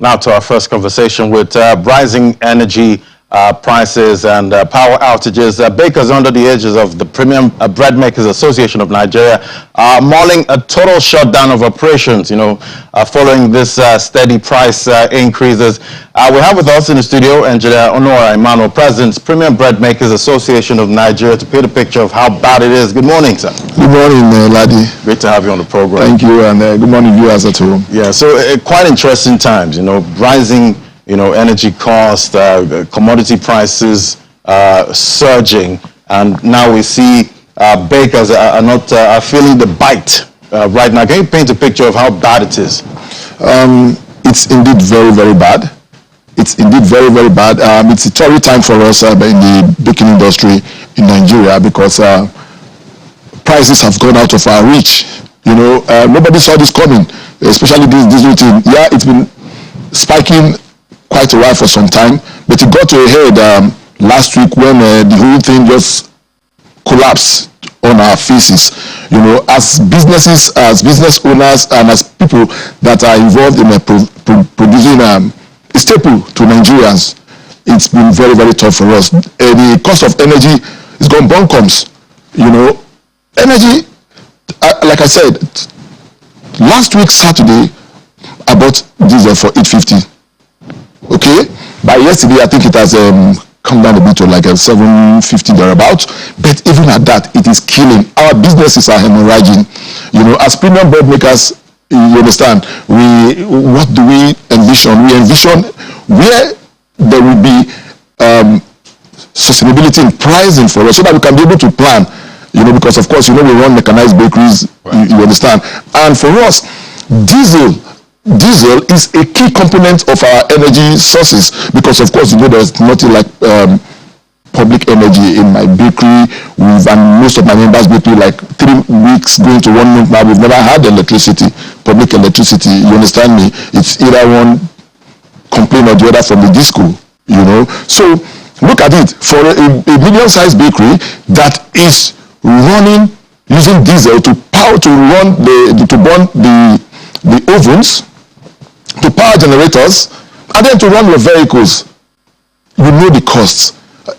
Now to our first conversation with rising energy prices and power outages. Bakers under the edges of the Premium Bread Makers Association of Nigeria are mulling a total shutdown of operations, following this steady price increases. We have with us in the studio Engineer Honora Emmanuel, President, Premium Bread Makers Association of Nigeria, to paint a picture of how bad it is. Good morning, sir. Good morning, Ladi. Great to have you on the program. Thank you, and good morning, viewers at home. Yeah, so quite interesting times, rising energy costs, commodity prices surging, and now we see bakers are feeling the bite right now. Can you paint a picture of how bad it is? It's indeed very, very bad. It's indeed very, very bad. It's a terrible time for us in the baking industry in Nigeria because prices have gone out of our reach. Nobody saw this coming, especially this routine. Yeah, it's been spiking quite a while for some time, but it got to a head last week when the whole thing just collapsed on our faces. As businesses, as business owners, and as people that are involved in producing a staple to Nigerians, it's been very, very tough for us. The cost of energy is gone bonkers. Energy, like I said, last week Saturday, I bought diesel for 850. Okay, by yesterday I think it has come down a bit to like a 750 thereabout, but even at that it is killing. Our businesses are hemorrhaging. As premium bread makers, you understand, what do we envision? We envision where there will be sustainability in pricing for us so that we can be able to plan, because of course, we run mechanized bakeries, right. You understand, and for us, diesel is a key component of our energy sources because, of course, there's nothing like public energy in my bakery. And most of my members' bakery, like 3 weeks going to 1 month now, we've never had electricity, public electricity. You understand me? It's either one complaint or the other from the disco, So look at it. For a medium-sized bakery that is running using diesel to burn the ovens, to power generators, and then to run your vehicles. The costs.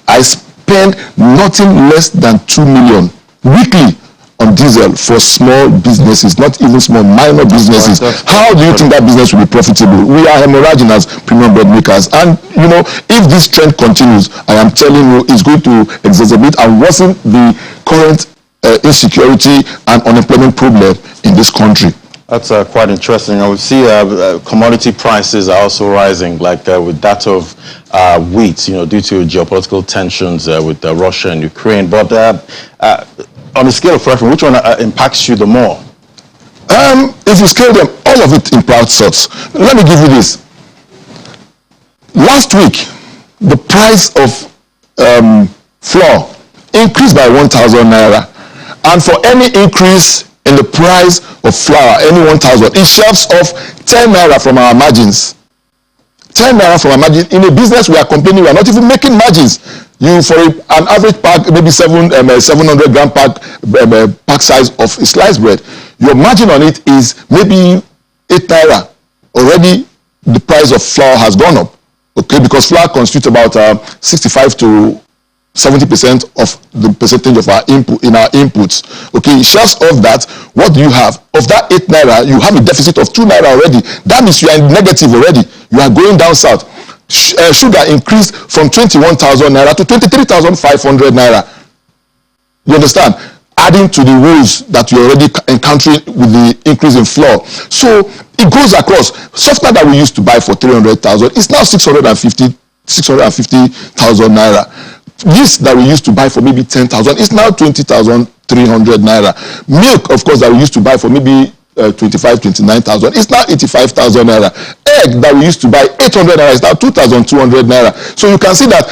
I spend nothing less than 2 million weekly on diesel for small businesses, not even small, minor businesses. How do you think that business will be profitable? We are hemorrhaging as premium bread makers, and if this trend continues, I am telling you, it's going to exacerbate and worsen the current insecurity and unemployment problem in this country. That's quite interesting. I would see commodity prices are also rising, like with that of wheat, due to geopolitical tensions with Russia and Ukraine. But on a scale of preference, which one impacts you the more? If you scale them, all of it impacts us. Let me give you this. Last week, the price of flour increased by 1,000 naira. And for any increase in the price of flour, any 1,000, it shaves off 10 naira from our margins. 10 naira from our margin. In a business we are complaining, we are not even making margins. For an average pack, maybe 700 gram pack size of sliced bread, your margin on it is maybe 8 naira. Already the price of flour has gone up. Okay, because flour constitutes about 65 to 70% of the percentage of our input in our inputs. Okay, shares of that, what do you have? Of that 8 naira, you have a deficit of 2 naira already. That means you are in negative already. You are going down south. Sugar increased from 21,000 naira to 23,500 naira. You understand? Adding to the woes that you're already encountering with the increase in flour. So it goes across. Softener that we used to buy for 300,000 is now 650,000 naira. Yeast that we used to buy for maybe 10,000 is now 20,300 naira. Milk, of course, that we used to buy for maybe 29,000 is now 85,000 naira. Egg that we used to buy 800 naira is now 2,200 naira. So you can see that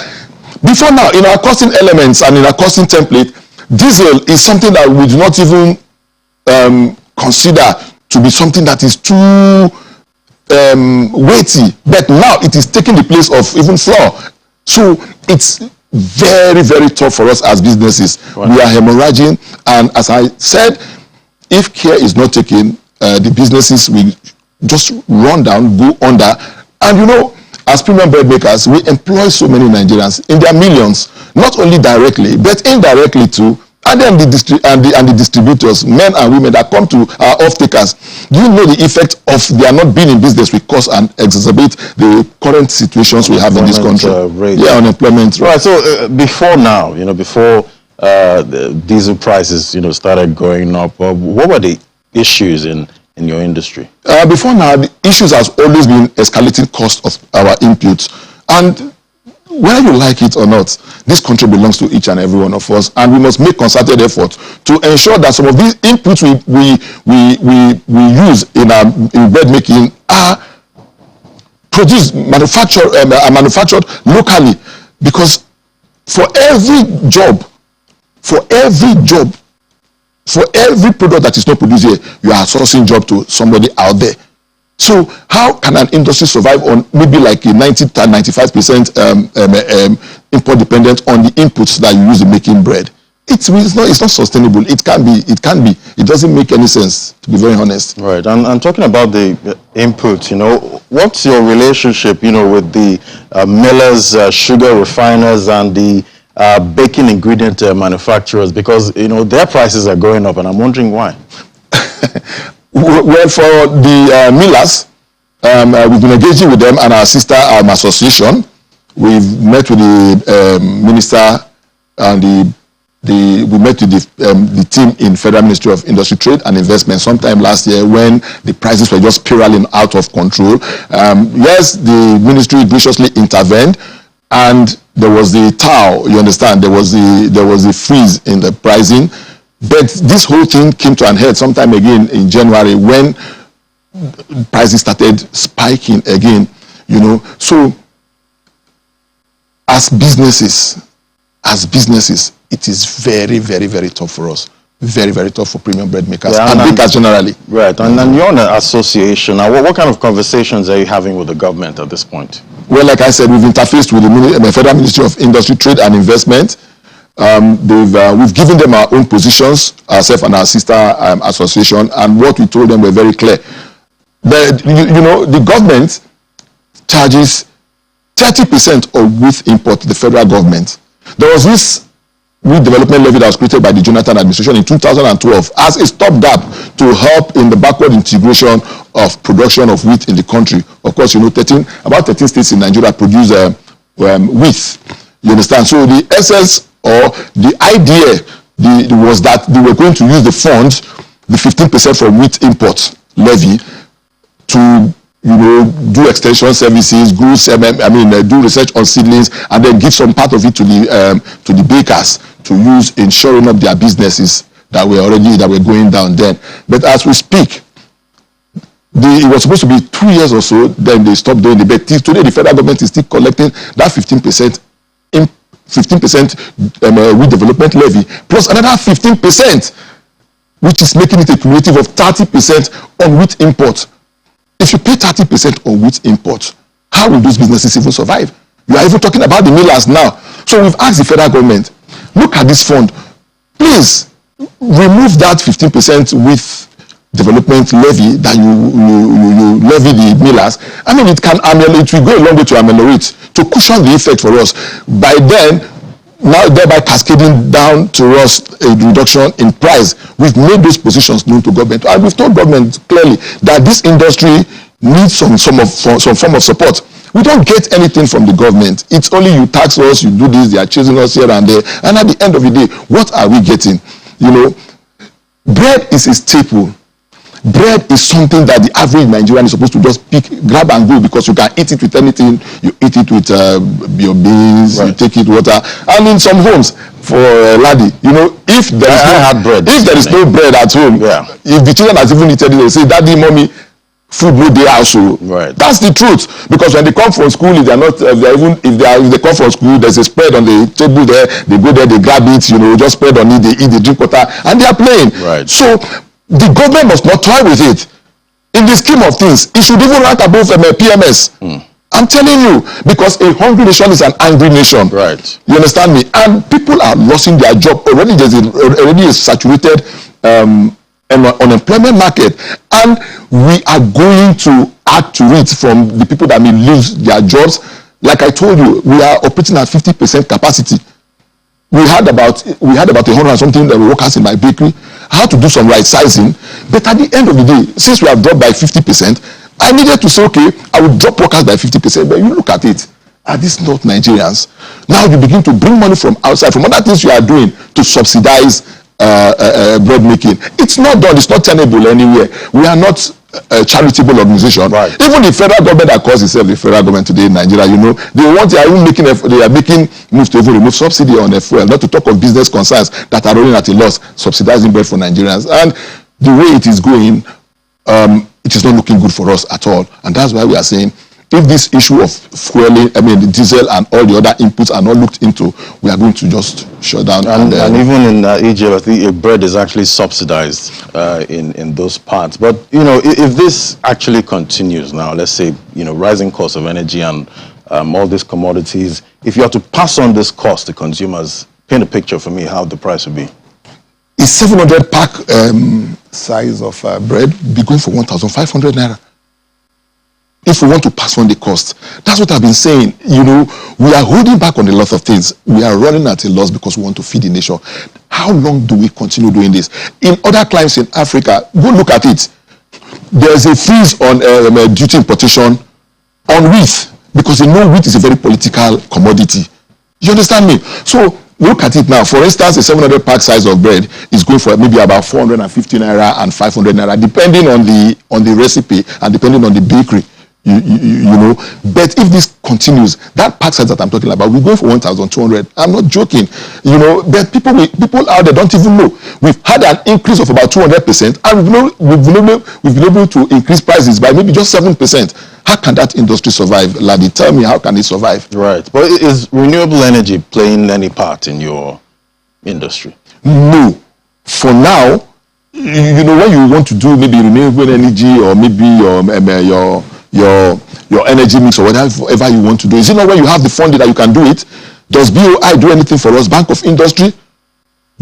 before now, in our costing elements and in our costing template, diesel is something that we do not even consider to be something that is too weighty. But now it is taking the place of even flour. So it's very, very tough for us as businesses. Wow. We are hemorrhaging, and as I said, if care is not taken, the businesses will just run down, go under, And you know, as premium bread makers, we employ so many Nigerians in their millions, not only directly, but indirectly too. And then the distributors, men and women that come to our off-takers. Do you know the effect of their not being in business will cause and exacerbate the current situations we have in this country? Yeah, unemployment rate. Right. So before now, before the diesel prices, started going up, what were the issues in your industry? Before now, the issues has always been escalating cost of our inputs. And whether you like it or not, this country belongs to each and every one of us, and we must make concerted efforts to ensure that some of these inputs we use in bread making are produced, manufactured locally. Because for every product that is not produced here, you are sourcing job to somebody out there. So how can an industry survive on maybe like a 90 to 95% import dependent on the inputs that you use in making bread? It's not sustainable. It can be. It doesn't make any sense, to be very honest. Right. And talking about the inputs, what's your relationship, with the millers, sugar refiners, and the baking ingredient manufacturers? Because their prices are going up, and I'm wondering why. Well, for the millers, we've been engaging with them and our sister association. We've met with the minister and we met with the team in Federal Ministry of Industry, Trade and Investment sometime last year when the prices were just spiraling out of control. Yes, the ministry graciously intervened, and there was the TAO, you understand, there was the freeze in the pricing. But this whole thing came to an head sometime again in January when prices started spiking again, So as businesses, it is very, very, very tough for us. Very, very tough for premium bread makers and bakers generally. Right. And you're an association. Now, what kind of conversations are you having with the government at this point? Well, like I said, we've interfaced with the Federal Ministry of Industry, Trade and Investment. We've given them our own positions, ourselves and our sister association, and what we told them were very clear. The government charges 30% of wheat import to the federal government. There was this wheat development levy that was created by the Jonathan administration in 2012 as a stopgap to help in the backward integration of production of wheat in the country. Of course, about 13 states in Nigeria produce wheat. You understand? So the essence or the idea was that they were going to use the funds, the 15% for wheat import levy, to do extension services, do research on seedlings, and then give some part of it to the bakers to use in shoring up their businesses that were going down then. But as we speak, it was supposed to be 2 years or so, then they stopped doing it. But today the federal government is still collecting that 15% wheat development levy, plus another 15%, which is making it a cumulative of 30% on wheat import. If you pay 30% on wheat import, how will those businesses even survive? You are even talking about the millers now. So we've asked the federal government, look at this fund. Please remove that 15% wheat development levy that you levy the millers. It will go a long way to ameliorate, to cushion the effect for us. By then, now thereby cascading down to us a reduction in price. We've made those positions known to government, and we've told government clearly that this industry needs some form of support. We don't get anything from the government. It's only you tax us, you do this, they are chasing us here and there. And at the end of the day, what are we getting? Bread is a staple. Bread is something that the average Nigerian is supposed to just pick, grab and go, because you can eat it with anything. You eat it with your beans, right. You take it water. And in some homes, for laddie, if there is no bread at home, if the children has even eaten it, they say, Daddy, Mommy, food no day also. Right. That's the truth. Because when they come from school, if they come from school, there's a spread on the table there. They go there, they grab it, just spread on it, they eat, they drink water, and they are playing. Right. So the government must not toy with it. In the scheme of things, it should even rank above PMS. I'm telling you, because a hungry nation is an angry nation. Right. You understand me? And people are losing their job already. There's already a saturated unemployment market, and we are going to add to it from the people that may lose their jobs. Like I told you, we are operating at 50% capacity. We had about 100 and something workers in my bakery. I had to do some right sizing, but at the end of the day, since we have dropped by 50%, I needed to say, okay, I will drop workers by 50%. But you look at it, are these not Nigerians? Now you begin to bring money from outside, from other things you are doing to subsidize bread making. It's not done. It's not tenable anywhere. We are not a charitable organization. Right. Even the federal government that calls itself the federal government today in Nigeria, they are making moves to even remove subsidy on the fuel, not to talk of business concerns that are running at a loss, subsidizing bread for Nigerians. And the way it is going, it is not looking good for us at all. And that's why we are saying, if this issue of fueling, the diesel and all the other inputs are not looked into, we are going to just shut down. And even in Egypt, I think bread is actually subsidized in those parts. But, if this actually continues now, let's say, rising cost of energy and all these commodities, if you are to pass on this cost to consumers, paint a picture for me how the price would be. A 700 pack size of bread be going for 1,500 naira. If we want to pass on the cost, that's what I've been saying. We are holding back on a lot of things. We are running at a loss because we want to feed the nation. How long do we continue doing this? In other climes in Africa, go look at it. There's a freeze on duty importation on wheat because they know wheat is a very political commodity. You understand me? So look at it now. For instance, a 700 pack size of bread is going for maybe about 450 naira and 500 naira, depending on the recipe and depending on the bakery. But if this continues, that pack size that I'm talking about, we're going for 1,200. I'm not joking, but people out there don't even know. We've had an increase of about 200%, and we've been able to increase prices by maybe just 7%. How can that industry survive, Ladi? Tell me, how can it survive? Right. But is renewable energy playing any part in your industry? No. For now, when you want to do maybe renewable energy or maybe your energy mix or whatever you want to do, is it not when you have the funding that you can do it? Does BOI do anything for us? Bank of Industry?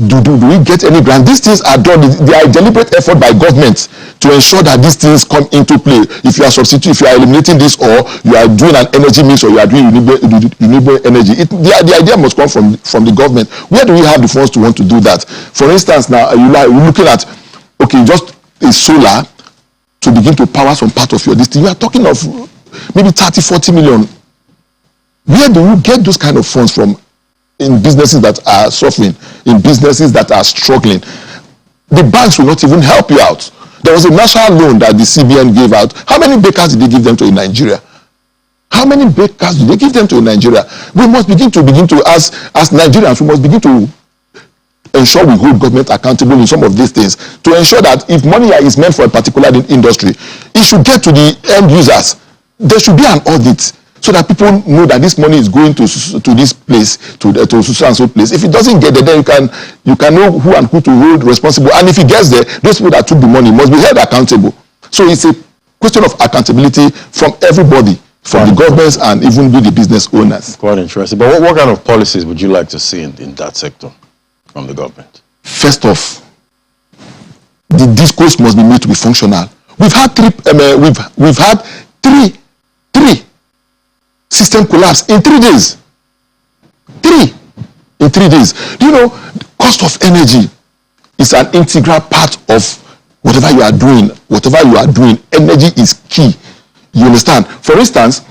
Do we get any grant? These things are done. They are a deliberate effort by government to ensure that these things come into play. If you are eliminating this, or you are doing an energy mix, or you are doing renewable energy, the idea must come from the government. Where do we have the funds to want to do that? For instance, now you're looking at, just a solar to begin to power some part of your district. You are talking of maybe 30-40 million. Where do you get those kind of funds from? In businesses that are suffering, in businesses that are struggling, the banks will not even help you out. There was a national loan that the CBN gave out. How many bakers did they give them to in Nigeria? How many bakers did they give them to in Nigeria? We must begin to as Nigerians, we must begin to ensure we hold government accountable in some of these things, to ensure that if money is meant for a particular industry, it should get to the end users. There should be an audit, so that people know that this money is going to this place, to so and so place. If it doesn't get there, then you can know who and who to hold responsible. And if it gets there, those people that took the money must be held accountable. So it's a question of accountability from everybody, from the governments and even with the business owners. Quite interesting. But what kind of policies would you like to see in that sector from the government? First off, the discourse must be made to be functional. We've had three system collapse in 3 days. In 3 days. Do you know, cost of energy is an integral part of whatever you are doing. Energy is key. You understand? For instance,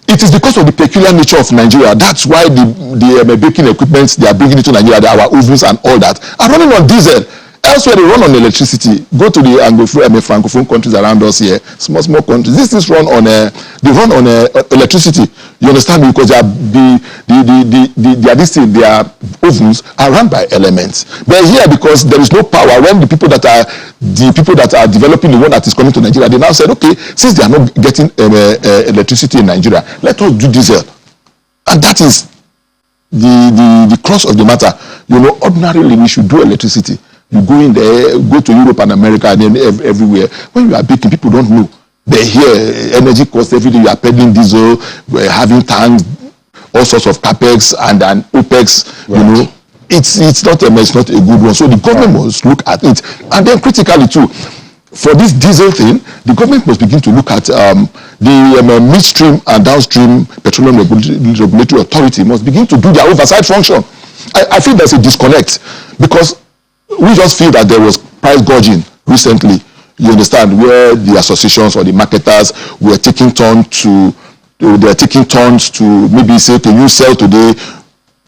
it is because of the peculiar nature of Nigeria. That's why the baking equipment they are bringing into Nigeria, our ovens and all that, are running on diesel. Elsewhere, they run on electricity. Go to the Francophone countries around us here, small countries. These things run on electricity. You understand me? Because their ovens are run by elements. But here, because there is no power, when the people that are developing the one that is coming to Nigeria, they now said, okay, since they are not getting electricity in Nigeria, let us do diesel. And that is the crux of the matter. Ordinarily we should do electricity. You go in there, go to Europe and America and then everywhere. When you are baking, people don't know. They hear energy costs every day. You are peddling diesel, having tanks, all sorts of capex and opex. It's not a good one. So the government must look at it. And then critically too, for this diesel thing, the government must begin to look at the midstream and downstream petroleum regulatory authority must begin to do their oversight function. I feel there's a disconnect because we just feel that there was price gouging recently. You understand, where the associations or the marketers were taking turns to maybe say, okay, you sell today,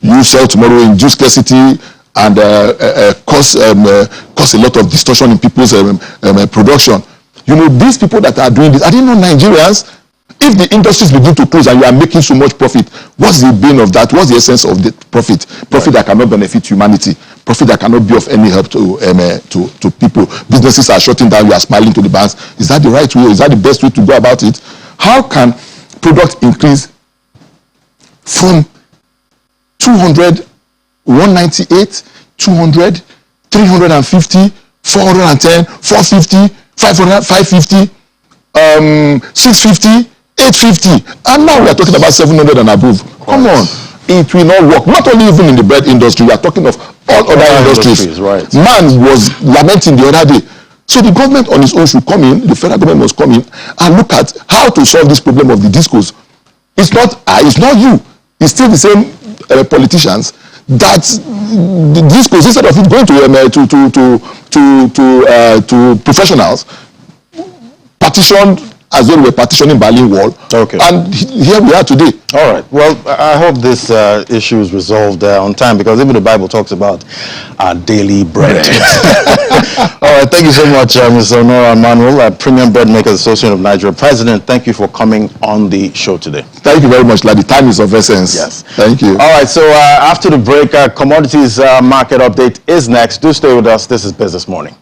you sell tomorrow, induce scarcity, and cause a lot of distortion in people's production. You know, these people that are doing this, I didn't know Nigerians. If the industries begin to close and you are making so much profit, what's the bane of that? What's the essence of the profit? Profit that cannot benefit humanity. Profit that cannot be of any help to people. Businesses are shutting down, you are smiling to the banks. Is that the right way? Is that the best way to go about it? How can product increase from 200, 198, 200, 350, 410, 450, 500, 550, 650, 850, and now we are talking about 700 and above. Come on, it will not work. Not only even in the bread industry, we are talking of all other industries. Right. Man was lamenting the other day. So the government on its own should come in, the federal government must come in and look at how to solve this problem of the discos. It's not you. It's still the same politicians that the discos, instead of it going to professionals, partitioned as though we were partitioning Berlin Wall. Okay. And here we are today. All right. Well, I hope this issue is resolved on time, because even the Bible talks about our daily bread. All right. Thank you so much, Mr. Honora Emmanuel, Premium Bread Makers Association of Nigeria President. Thank you for coming on the show today. Thank you very much, Ladi. Time is of essence. Yes. Thank you. All right. So after the break, commodities market update is next. Do stay with us. This is Business Morning.